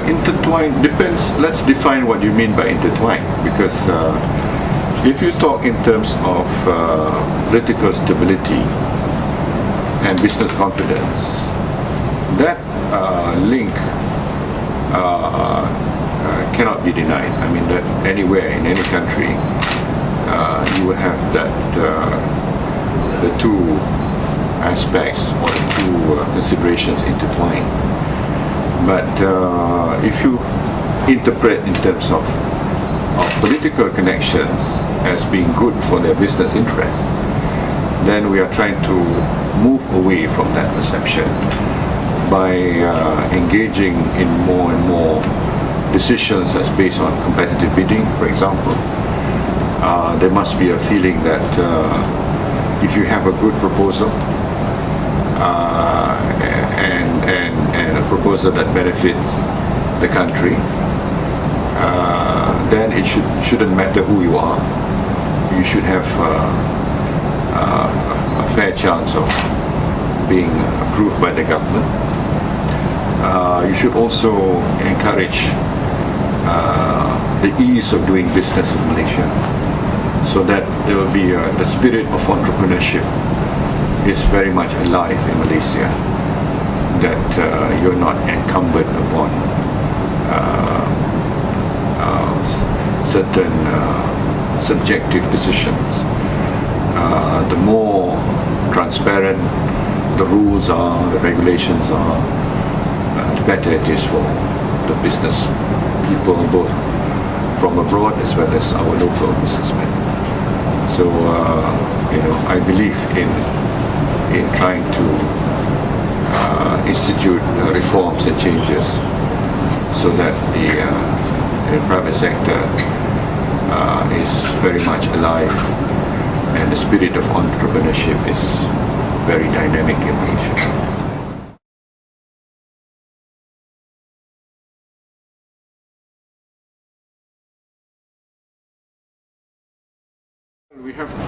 intertwined depends. Let's define what you mean by intertwined, because if you talk in terms of political stability and business confidence, that link cannot be denied. I mean, that anywhere in any country you will have that the two aspects or the two considerations intertwined. But if you interpret in terms of political connections as being good for their business interests, then we are trying to move away from that perception by engaging in more and more decisions that's based on competitive bidding, for example. There must be a feeling that if you have a good proposal and a proposal that benefits the country, then it shouldn't matter who you are. You should have a fair chance of being approved by the government. You should also encourage the ease of doing business in Malaysia, so that there will be the spirit of entrepreneurship is very much alive in Malaysia, that you're not encumbered upon certain subjective decisions. The more transparent the rules are, the regulations are, the better it is for the business people, both from abroad as well as our local businessmen. So, I believe in trying to institute reforms and changes so that the private sector is very much alive, and the spirit of entrepreneurship is very dynamic in Malaysia.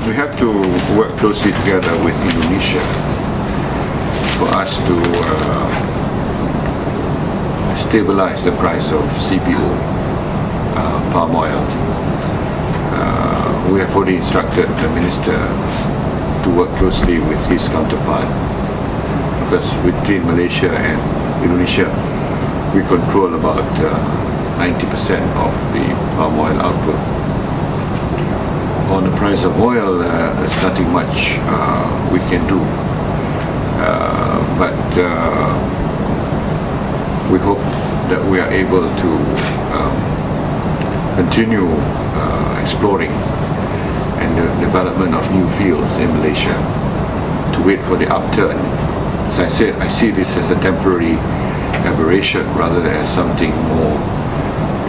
We have to work closely together with Indonesia for us to stabilize the price of CPO, palm oil. We have already instructed the minister to work closely with his counterpart, because between Malaysia and Indonesia we control about 90% of the palm oil output. On the price of oil, there's nothing much we can do, but we hope that we are able to continue exploring and the development of new fields in Malaysia to wait for the upturn. As I said, I see this as a temporary aberration rather than as something more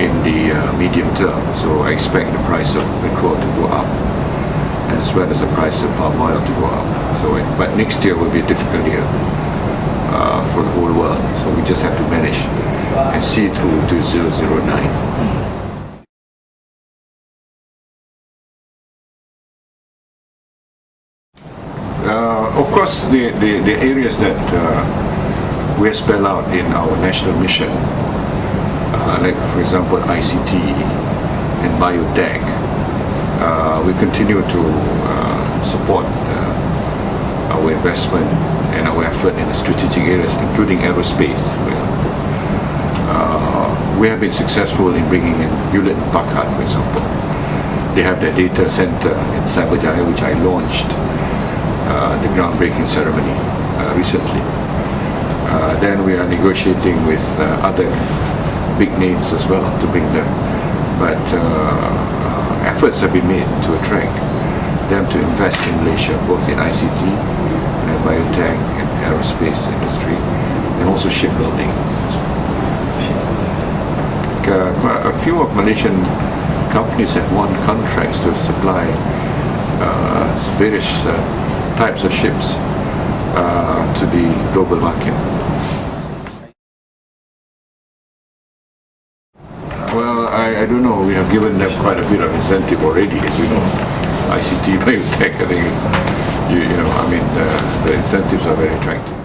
in the medium term. So I expect the price of petrol to go up, and as well as the price of palm oil to go up. So, but next year will be a difficult year for the whole world. So we just have to manage and see through to 2009. Of course, the areas that we have spelled out in our national mission, like for example ICT and biotech, we continue to support our investment and our effort in the strategic areas, including aerospace. We have been successful in bringing in Hewlett & Packard, for example. They have their data center in Cyberjaya, which I launched the groundbreaking ceremony recently. Then we are negotiating with other big names as well to bring them, but efforts have been made to attract them to invest in Malaysia, both in ICT and biotech and aerospace industry, and also shipbuilding. Quite a few of Malaysian companies have won contracts to supply various types of ships to the global market. Well, I don't know. We have given them quite a bit of incentive already, as you know. ICT, biotech, I think it's, the incentives are very attractive.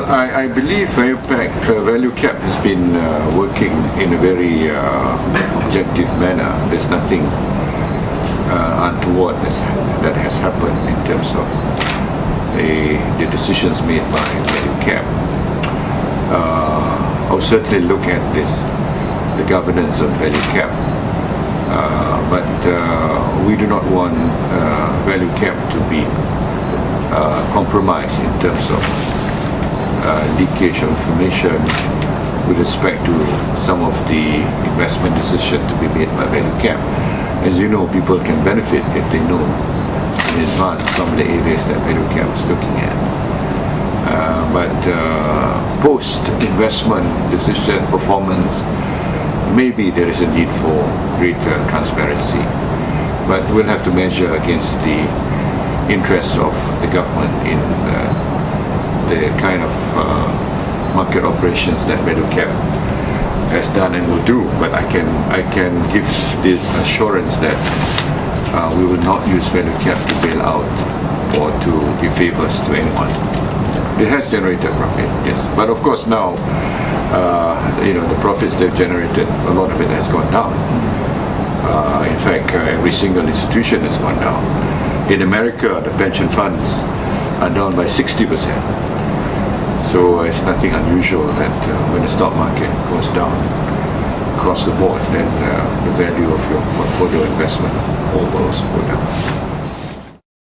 Well, I believe value cap has been working in a very objective manner. There's nothing untoward that has happened in terms of the decisions made by value cap. I'll certainly look at the governance of value cap, but we do not want value cap to be compromised in terms of leakage of information with respect to some of the investment decisions to be made by value cap. As you know, people can benefit if they know in advance some of the areas that value cap is looking at. But post-investment decision performance, maybe there is a need for greater transparency. But we'll have to measure against the interests of the government in the kind of market operations that value cap has done and will do. But I can give this assurance that we will not use value cap to bail out or to give favors to anyone. It has generated profit, yes. But of course now, the profits they've generated, a lot of it has gone down. In fact, every single institution has gone down. In America, the pension funds are down by 60%. So it's nothing unusual that when the stock market goes down across the board, then the value of your portfolio investment all will also go down.